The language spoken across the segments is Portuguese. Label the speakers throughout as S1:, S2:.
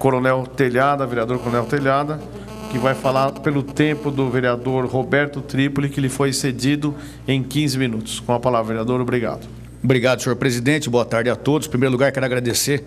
S1: Coronel Telhada, vereador Coronel Telhada, que vai falar pelo tempo do vereador Roberto Trípoli, que lhe foi cedido em 15 minutos. Com a palavra, vereador, obrigado.
S2: Obrigado, senhor presidente. Boa tarde a todos. Em primeiro lugar, quero agradecer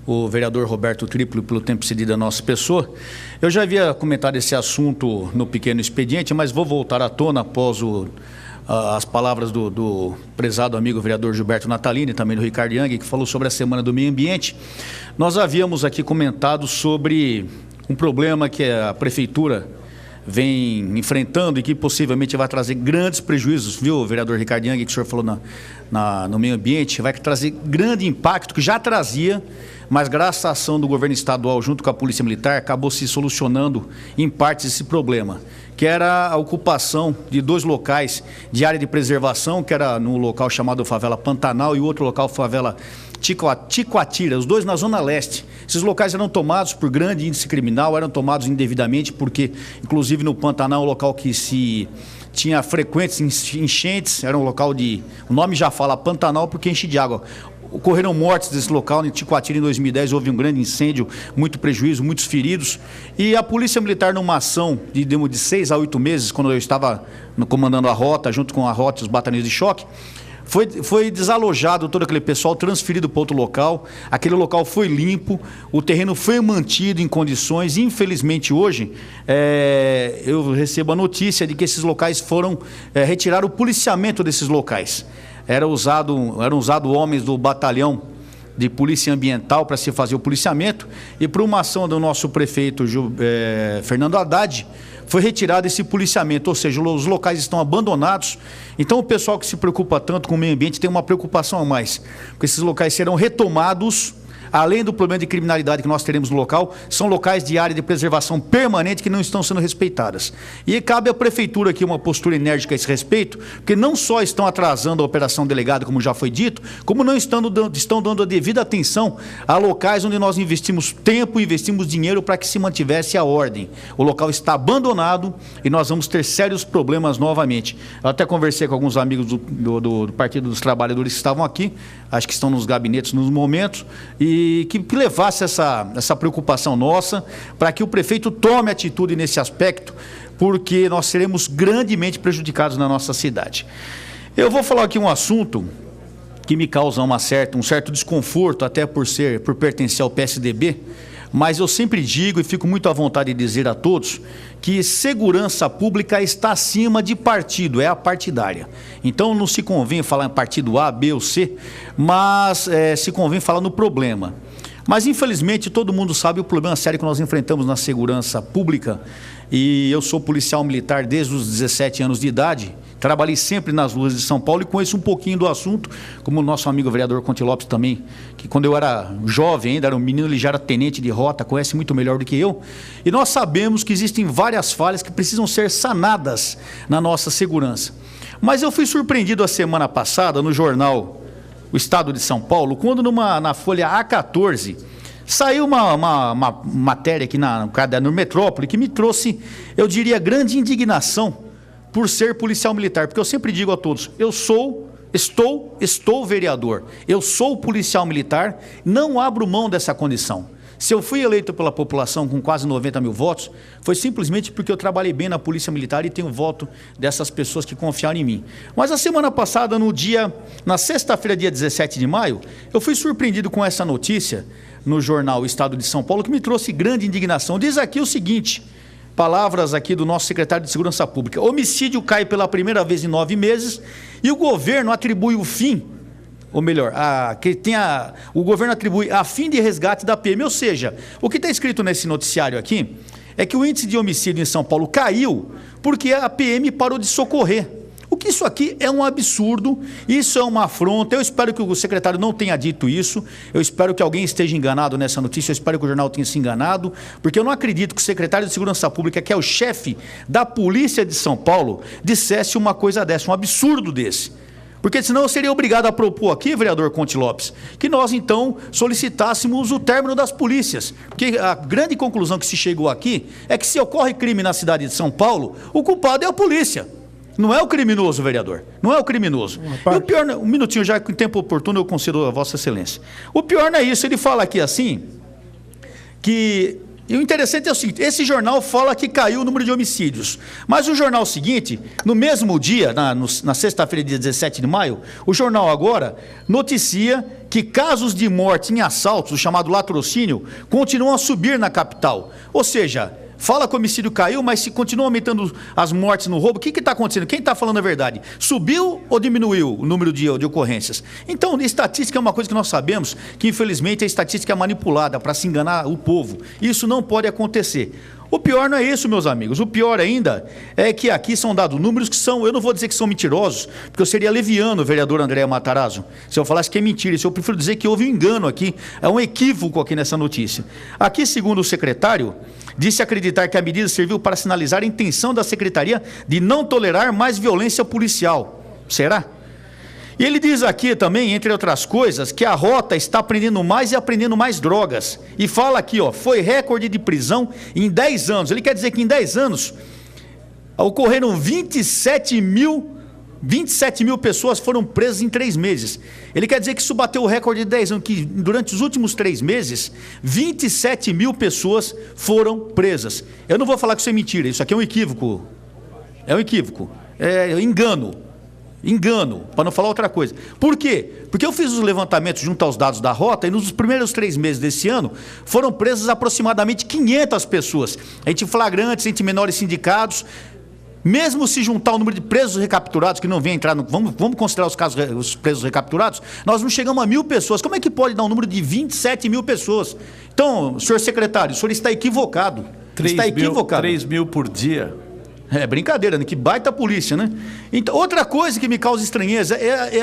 S2: o vereador Roberto Trípoli pelo tempo cedido à nossa pessoa. Eu já havia comentado esse assunto no pequeno expediente, mas vou voltar à tona após as palavras do prezado amigo vereador Gilberto Natalini e também do Ricardo Yang, que falou sobre a Semana do Meio Ambiente. Nós havíamos aqui comentado sobre um problema que a prefeitura vem enfrentando e que possivelmente vai trazer grandes prejuízos, viu, vereador Ricardo Yang, que o senhor falou no meio ambiente, vai trazer grande impacto, que já trazia, mas graças à ação do governo estadual junto com a Polícia Militar, acabou se solucionando em partes esse problema, que era a ocupação de 2 locais de área de preservação, que era no local chamado Favela Pantanal e outro local Favela Ticoatira, os 2 na Zona Leste. Esses locais eram tomados por grande índice criminal, eram tomados indevidamente, porque, inclusive, no Pantanal, um local que se tinha frequentes enchentes, era um local o nome já fala Pantanal, porque enche de água. Ocorreram mortes desse local, em Ticoatira, em 2010, houve um grande incêndio, muito prejuízo, muitos feridos. E a Polícia Militar, numa ação de 6 a 8 meses, quando eu estava comandando a rota, junto com a rota e os batalhões de choque, foi desalojado todo aquele pessoal, transferido para outro local. Aquele local foi limpo, o terreno foi mantido em condições. Infelizmente, hoje, eu recebo a notícia de que esses locais foram retirar o policiamento desses locais. Eram usados homens do batalhão de polícia ambiental para se fazer o policiamento, e por uma ação do nosso prefeito Fernando Haddad, foi retirado esse policiamento, ou seja, os locais estão abandonados. Então o pessoal que se preocupa tanto com o meio ambiente tem uma preocupação a mais, porque esses locais serão retomados. Além do problema de criminalidade que nós teremos no local, são locais de área de preservação permanente que não estão sendo respeitadas. E cabe à prefeitura aqui uma postura enérgica a esse respeito, porque não só estão atrasando a operação delegada, como já foi dito, como não estão dando a devida atenção a locais onde nós investimos tempo, investimos dinheiro para que se mantivesse a ordem. O local está abandonado e nós vamos ter sérios problemas novamente. Eu até conversei com alguns amigos do Partido dos Trabalhadores que estavam aqui, acho que estão nos gabinetes nos momentos, e que levasse essa preocupação nossa para que o prefeito tome atitude nesse aspecto, porque nós seremos grandemente prejudicados na nossa cidade. Eu vou falar aqui um assunto que me causa um certo desconforto, até por pertencer ao PSDB, mas eu sempre digo e fico muito à vontade de dizer a todos que segurança pública está acima de partido, é a partidária. Então não se convém falar em partido A, B ou C, mas se convém falar no problema. Mas infelizmente todo mundo sabe o problema sério que nós enfrentamos na segurança pública, e eu sou policial militar desde os 17 anos de idade. Trabalhei sempre nas ruas de São Paulo e conheço um pouquinho do assunto, como o nosso amigo vereador Conte Lopes também, que quando eu era jovem ainda, era um menino, ele já era tenente de rota, conhece muito melhor do que eu. E nós sabemos que existem várias falhas que precisam ser sanadas na nossa segurança. Mas eu fui surpreendido a semana passada no jornal O Estado de São Paulo, quando na folha A14, saiu uma matéria aqui no Metrópole que me trouxe, eu diria, grande indignação por ser policial militar, porque eu sempre digo a todos, estou vereador, eu sou policial militar, não abro mão dessa condição. Se eu fui eleito pela população com quase 90 mil votos, foi simplesmente porque eu trabalhei bem na Polícia Militar e tenho voto dessas pessoas que confiaram em mim. Mas a semana passada, na sexta-feira, dia 17 de maio, eu fui surpreendido com essa notícia no jornal O Estado de São Paulo, que me trouxe grande indignação. Diz aqui o seguinte, palavras aqui do nosso secretário de Segurança Pública: homicídio cai pela primeira vez em 9 meses e o governo atribui o fim, ou melhor, o governo atribui a fim de resgate da PM. Ou seja, o que está escrito nesse noticiário aqui é que o índice de homicídio em São Paulo caiu porque a PM parou de socorrer. O que isso aqui é um absurdo, isso é uma afronta. Eu espero que o secretário não tenha dito isso, eu espero que alguém esteja enganado nessa notícia, eu espero que o jornal tenha se enganado, porque eu não acredito que o secretário de Segurança Pública, que é o chefe da Polícia de São Paulo, dissesse uma coisa dessa, um absurdo desse. Porque senão eu seria obrigado a propor aqui, vereador Conte Lopes, que nós então solicitássemos o término das polícias. Porque a grande conclusão que se chegou aqui é que se ocorre crime na cidade de São Paulo, o culpado é a polícia. Não é o criminoso, vereador. Não é o criminoso. E o pior, um minutinho já, com tempo oportuno eu concedo a Vossa Excelência. O pior não é isso, ele fala aqui assim, que... E o interessante é o seguinte, esse jornal fala que caiu o número de homicídios, mas o jornal seguinte, no mesmo dia, na sexta-feira, dia 17 de maio, o jornal agora noticia que casos de morte em assaltos, o chamado latrocínio, continuam a subir na capital. Ou seja, fala que o homicídio caiu, mas se continua aumentando as mortes no roubo, o que está acontecendo? Quem está falando a verdade? Subiu ou diminuiu o número de ocorrências? Então, estatística é uma coisa que nós sabemos que, infelizmente, a estatística é manipulada para se enganar o povo. Isso não pode acontecer. O pior não é isso, meus amigos. O pior ainda é que aqui são dados números que são, eu não vou dizer que são mentirosos, porque eu seria leviano, o vereador André Matarazzo, se eu falasse que é mentira. Isso eu prefiro dizer que houve um engano aqui, é um equívoco aqui nessa notícia. Aqui, segundo o secretário, disse acreditar que a medida serviu para sinalizar a intenção da secretaria de não tolerar mais violência policial. Será? E ele diz aqui também, entre outras coisas, que a rota está apreendendo mais e apreendendo mais drogas. E fala aqui, ó, foi recorde de prisão em 10 anos. Ele quer dizer que em 10 anos ocorreram 27 mil pessoas foram presas em 3 meses. Ele quer dizer que isso bateu o recorde de 10 anos, que durante os últimos 3 meses, 27 mil pessoas foram presas. Eu não vou falar que isso é mentira, isso aqui é um equívoco. É um equívoco. É engano, para não falar outra coisa. Por quê? Porque eu fiz os levantamentos junto aos dados da rota e nos primeiros 3 meses desse ano foram presas aproximadamente 500 pessoas, entre flagrantes, entre menores sindicados. Mesmo se juntar o número de presos recapturados, que não vem entrar no... Vamos considerar os presos recapturados, nós não chegamos a 1.000 pessoas. Como é que pode dar um número de 27 mil pessoas? Então, senhor secretário, o senhor está equivocado.
S1: 3 mil por dia.
S2: É brincadeira, né? Que baita polícia, né? Então, outra coisa que me causa estranheza é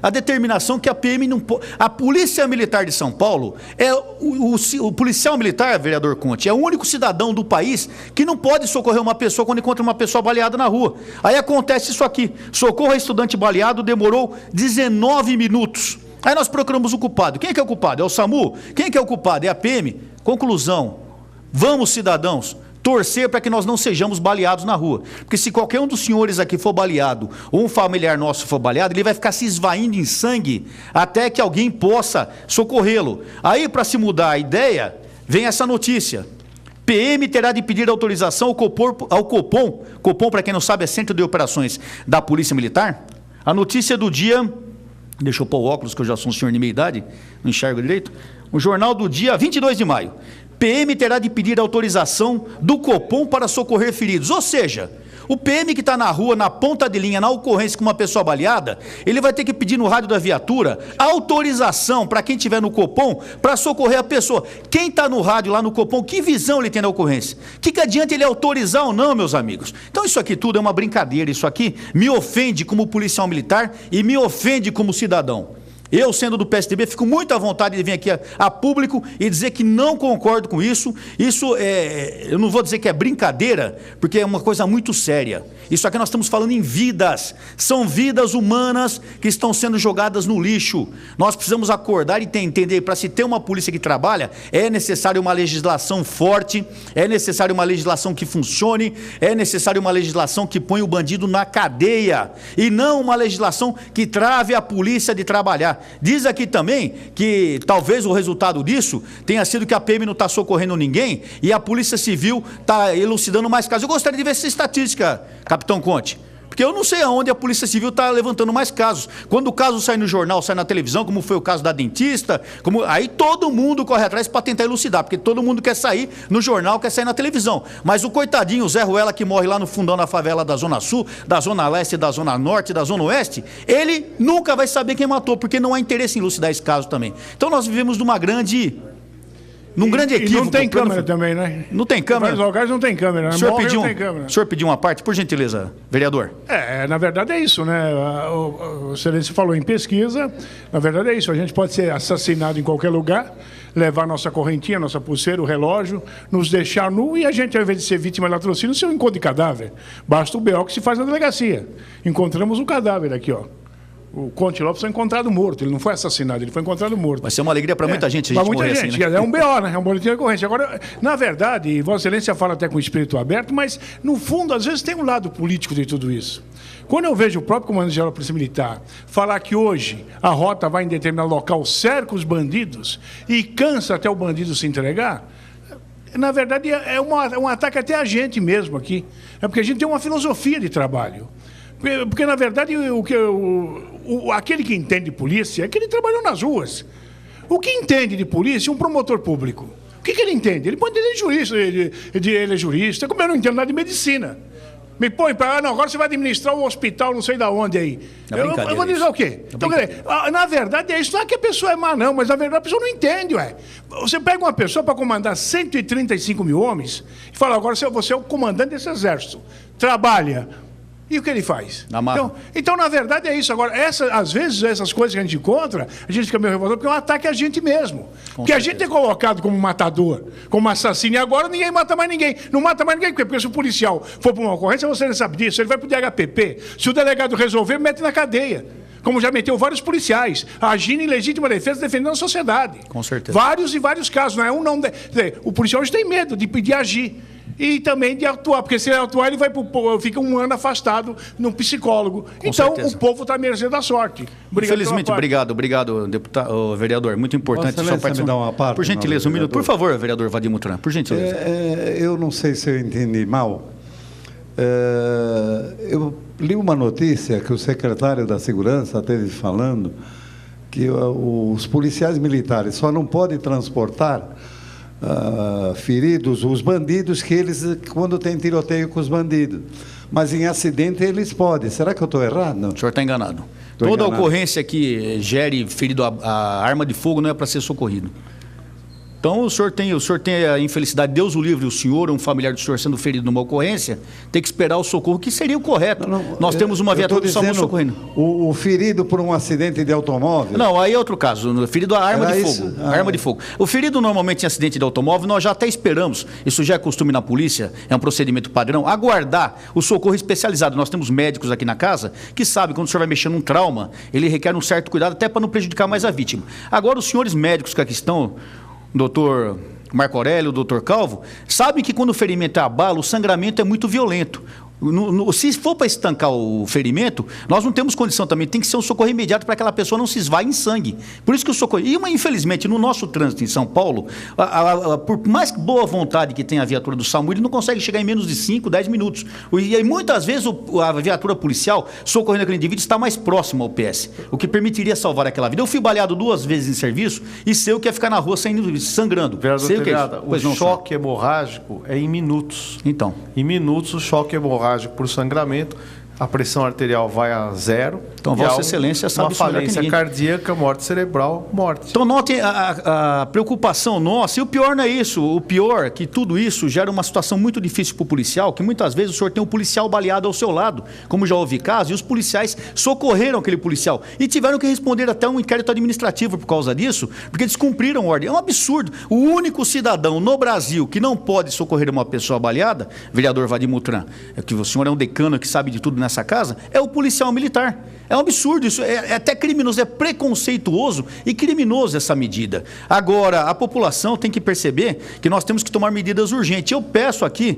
S2: a determinação que a PM não pode... A Polícia Militar de São Paulo é o policial militar, vereador Conte, é o único cidadão do país que não pode socorrer uma pessoa quando encontra uma pessoa baleada na rua. Aí acontece isso aqui. Socorro a estudante baleado demorou 19 minutos. Aí nós procuramos o culpado. Quem é que é o culpado? É o SAMU? Quem é que é o culpado? É a PM? Conclusão. Vamos, cidadãos, torcer para que nós não sejamos baleados na rua. Porque se qualquer um dos senhores aqui for baleado, ou um familiar nosso for baleado, ele vai ficar se esvaindo em sangue até que alguém possa socorrê-lo. Aí, para se mudar a ideia, vem essa notícia. PM terá de pedir autorização ao Copom. Copom, para quem não sabe, é Centro de Operações da Polícia Militar. A notícia do dia... Deixa eu pôr o óculos, que eu já sou um senhor de meia idade, não enxergo direito. O jornal do dia 22 de maio. PM terá de pedir autorização do Copom para socorrer feridos. Ou seja, o PM que está na rua, na ponta de linha, na ocorrência com uma pessoa baleada, ele vai ter que pedir no rádio da viatura autorização para quem estiver no Copom para socorrer a pessoa. Quem está no rádio lá no Copom, que visão ele tem da ocorrência? Que adianta ele autorizar ou não, meus amigos? Então isso aqui tudo é uma brincadeira, isso aqui me ofende como policial militar e me ofende como cidadão. Eu, sendo do PSDB, fico muito à vontade de vir aqui a público e dizer que não concordo com isso. Isso eu não vou dizer que é brincadeira, porque é uma coisa muito séria. Isso aqui nós estamos falando em vidas. São vidas humanas que estão sendo jogadas no lixo. Nós precisamos acordar e entender, para se ter uma polícia que trabalha, é necessário uma legislação forte, é necessário uma legislação que funcione, é necessário uma legislação que põe o bandido na cadeia, e não uma legislação que trave a polícia de trabalhar. Diz aqui também que talvez o resultado disso tenha sido que a PM não está socorrendo ninguém e a Polícia Civil está elucidando mais casos. Eu gostaria de ver essa estatística, capitão Conte, porque eu não sei aonde a Polícia Civil está levantando mais casos. Quando o caso sai no jornal, sai na televisão, como foi o caso da dentista, aí todo mundo corre atrás para tentar elucidar, porque todo mundo quer sair no jornal, quer sair na televisão. Mas o coitadinho, o Zé Ruela, que morre lá no fundão da favela da Zona Sul, da Zona Leste, da Zona Norte, da Zona Oeste, ele nunca vai saber quem matou, porque não há interesse em elucidar esse caso também. Então nós vivemos num grande equívoco.
S3: E não tem câmera também, né?
S2: Não tem câmera.
S3: Em vários lugares não tem câmera.
S2: O senhor pediu uma parte, por gentileza, vereador?
S3: Na verdade é isso, né? O excelência falou em pesquisa, na verdade é isso. A gente pode ser assassinado em qualquer lugar, levar nossa correntinha, nossa pulseira, o relógio, nos deixar nu e a gente, ao invés de ser vítima de latrocínio, ser um encontro de cadáver. Basta o BO que se faz na delegacia. Encontramos um cadáver aqui, ó. O Conte Lopes foi encontrado morto, ele não foi assassinado, ele foi encontrado morto.
S2: Vai ser uma alegria para muita gente a gente morrer assim, né?
S3: É um BO, né? É um boletim de ocorrência. Agora, na verdade, Vossa Excelência fala até com o espírito aberto, mas, no fundo, às vezes tem um lado político de tudo isso. Quando eu vejo o próprio comandante-geral da Polícia Militar falar que hoje a rota vai em determinado local, cerca os bandidos e cansa até o bandido se entregar, na verdade, é um ataque até a gente mesmo aqui. É porque a gente tem uma filosofia de trabalho. Porque na verdade, aquele que entende de polícia é que ele trabalhou nas ruas. O que entende de polícia é um promotor público. O que ele entende? Ele pode ser jurista, ele é jurista, como eu não entendo nada de medicina. Me põe para... não, agora você vai administrar um hospital, não sei de onde aí. Eu vou dizer o quê? Então, na verdade, isso não é que a pessoa é má, não, mas na verdade a pessoa não entende, ué. Você pega uma pessoa para comandar 135 mil homens e fala, agora você é o comandante desse exército. Trabalha. E o que ele faz? Então, na verdade, é isso. Agora, às vezes, essas coisas que a gente encontra, a gente fica meio revoltado, porque é um ataque a gente mesmo. Porque a gente é colocado como matador, como assassino, e agora ninguém mata mais ninguém. Não mata mais ninguém, porque se o policial for para uma ocorrência, você não sabe disso, ele vai para o DHPP. Se o delegado resolver, mete na cadeia. Como já meteu vários policiais, agindo em legítima defesa, defendendo a sociedade.
S2: Com certeza.
S3: Vários casos, não é um não... O policial hoje tem medo de agir. E também de atuar, porque se ele atuar, ele fica um ano afastado num psicólogo. Então, o povo está à mercê da sorte.
S2: Infelizmente, obrigado, deputado, vereador. Muito importante a sua participação. Por gentileza, um minuto. Por favor, vereador Vadim Mutran, por gentileza.
S4: Eu não sei se eu entendi mal. Eu li uma notícia que o secretário da Segurança esteve falando que os policiais militares só não podem transportar feridos, os bandidos, que eles, quando tem tiroteio com os bandidos. Mas em acidente eles podem. Será que eu estou errado?
S2: O senhor está enganado. Toda ocorrência que gere ferido a arma de fogo não é para ser socorrido. Então, o senhor tem a infelicidade, Deus o livre, o senhor, um familiar do senhor sendo ferido numa ocorrência, tem que esperar o socorro, que seria o correto. Nós temos uma viatura do SAMU socorrendo.
S4: O ferido por um acidente de automóvel?
S2: Não, aí é outro caso. O ferido a arma de fogo. Arma de fogo. O ferido normalmente em acidente de automóvel, nós já até esperamos, isso já é costume na polícia, é um procedimento padrão, aguardar o socorro especializado. Nós temos médicos aqui na casa que sabem, quando o senhor vai mexer num trauma, ele requer um certo cuidado, até para não prejudicar mais a vítima. Agora, os senhores médicos que aqui estão, doutor Marco Aurélio, doutor Calvo, sabe que quando o ferimento é abala, o sangramento é muito violento. Se for para estancar o ferimento, nós não temos condição também, tem que ser um socorro imediato para que aquela pessoa não se esvaie em sangue. Por isso que o socorro... infelizmente, no nosso trânsito em São Paulo, por mais boa vontade que tenha a viatura do SAMU, ele não consegue chegar em menos de 5, 10 minutos. E aí, muitas vezes, a viatura policial, socorrendo aquele indivíduo, está mais próximo ao PS, o que permitiria salvar aquela vida. Eu fui baleado 2 vezes em serviço e sei o que é ficar na rua sangrando.
S1: Vereador
S2: sei
S1: Telhada, o choque hemorrágico é em minutos.
S2: Então.
S1: Em minutos, o choque hemorrágico por sangramento, a pressão arterial vai a 0.
S2: Então, Vossa Excelência sabe
S1: uma falência cardíaca, morte cerebral, morte.
S2: Então, note a preocupação nossa, e o pior não é isso, o pior é que tudo isso gera uma situação muito difícil para o policial, que muitas vezes o senhor tem um policial baleado ao seu lado, como já houve casos, e os policiais socorreram aquele policial e tiveram que responder até um inquérito administrativo por causa disso, porque descumpriram a ordem. É um absurdo. O único cidadão no Brasil que não pode socorrer uma pessoa baleada, vereador Vadim Mutran, que o senhor é um decano que sabe de tudo nessa casa, é o policial militar. É um absurdo, isso é até criminoso, é preconceituoso e criminoso essa medida. Agora, a população tem que perceber que nós temos que tomar medidas urgentes. Eu peço aqui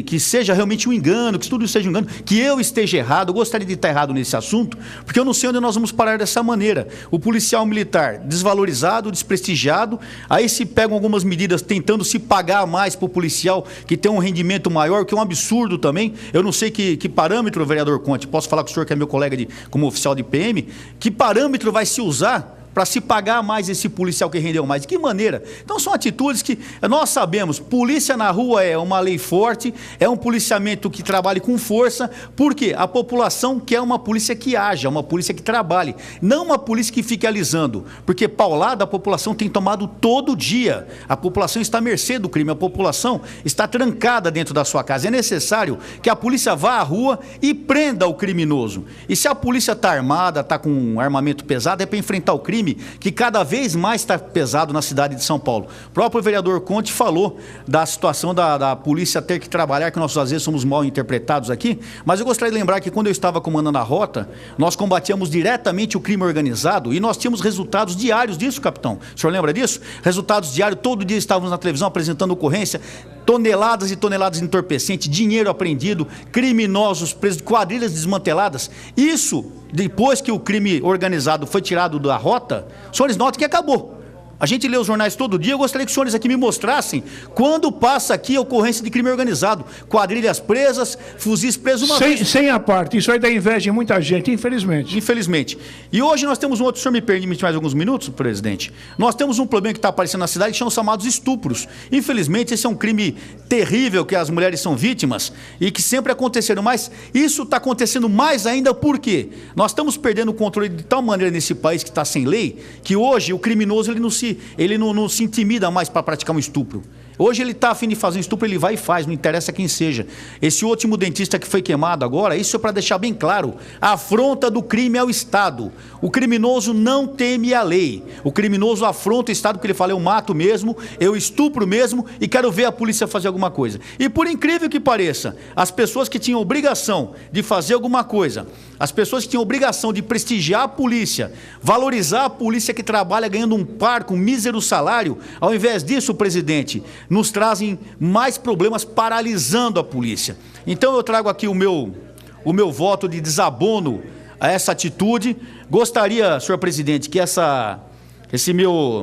S2: que seja realmente um engano, que tudo seja um engano, que eu esteja errado, eu gostaria de estar errado nesse assunto, porque eu não sei onde nós vamos parar dessa maneira. O policial militar desvalorizado, desprestigiado, aí se pegam algumas medidas tentando se pagar mais para o policial que tem um rendimento maior, que é um absurdo também. Eu não sei que parâmetro, vereador Conte, posso falar com o senhor que é meu colega como oficial de PM, que parâmetro vai se usar para se pagar mais esse policial que rendeu mais? De que maneira? Então são atitudes que nós sabemos, polícia na rua é uma lei forte, é um policiamento que trabalhe com força, porque a população quer uma polícia que haja, uma polícia que trabalhe, não uma polícia que fique alisando, porque paulada a população tem tomado todo dia, a população está à mercê do crime, a população está trancada dentro da sua casa. É necessário que a polícia vá à rua e prenda o criminoso. E se a polícia está armada, está com um armamento pesado, é para enfrentar o crime, que cada vez mais está pesado na cidade de São Paulo. O próprio vereador Conte falou da situação da polícia ter que trabalhar, que nós às vezes somos mal interpretados aqui, mas eu gostaria de lembrar que quando eu estava comandando a rota, nós combatíamos diretamente o crime organizado e nós tínhamos resultados diários disso, capitão. O senhor lembra disso? Resultados diários, todo dia estávamos na televisão apresentando ocorrência, toneladas e toneladas de entorpecente, dinheiro apreendido, criminosos presos, quadrilhas desmanteladas. Isso, depois que o crime organizado foi tirado da rota, os senhores notam que acabou. A gente lê os jornais todo dia, eu gostaria que os senhores aqui me mostrassem quando passa aqui a ocorrência de crime organizado. Quadrilhas presas, fuzis presos uma vez.
S3: Sem a parte, isso aí dá inveja em muita gente, infelizmente.
S2: Infelizmente. E hoje nós temos um outro, o senhor me permite mais alguns minutos, presidente? Nós temos um problema que está aparecendo na cidade, que são os chamados estupros. Infelizmente, esse é um crime terrível que as mulheres são vítimas e que sempre aconteceram, mas isso está acontecendo mais ainda por quê? Nós estamos perdendo o controle de tal maneira nesse país que está sem lei, que hoje o criminoso ele não se intimida mais para praticar um estupro. Hoje ele está a fim de fazer um estupro, ele vai e faz, não interessa quem seja. Esse último dentista que foi queimado agora, isso é para deixar bem claro, a afronta do crime ao Estado. O criminoso não teme a lei. O criminoso afronta o Estado porque ele fala, eu mato mesmo, eu estupro mesmo e quero ver a polícia fazer alguma coisa. E por incrível que pareça, as pessoas que tinham obrigação de fazer alguma coisa, as pessoas que tinham obrigação de prestigiar a polícia, valorizar a polícia que trabalha ganhando um parco, um mísero salário, ao invés disso, presidente, nos trazem mais problemas paralisando a polícia. Então eu trago aqui o meu voto de desabono a essa atitude. Gostaria, senhor presidente, que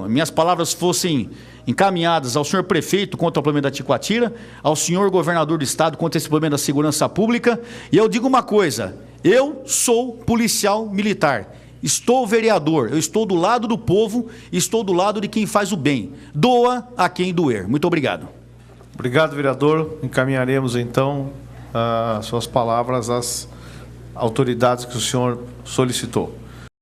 S2: minhas palavras fossem encaminhadas ao senhor prefeito contra o problema da Ticoatira, ao senhor governador do estado contra esse problema da segurança pública. E eu digo uma coisa, eu sou policial militar. Estou vereador, eu estou do lado do povo, estou do lado de quem faz o bem. Doa a quem doer. Muito obrigado.
S1: Obrigado, vereador. Encaminharemos, então, as suas palavras às autoridades que o senhor solicitou.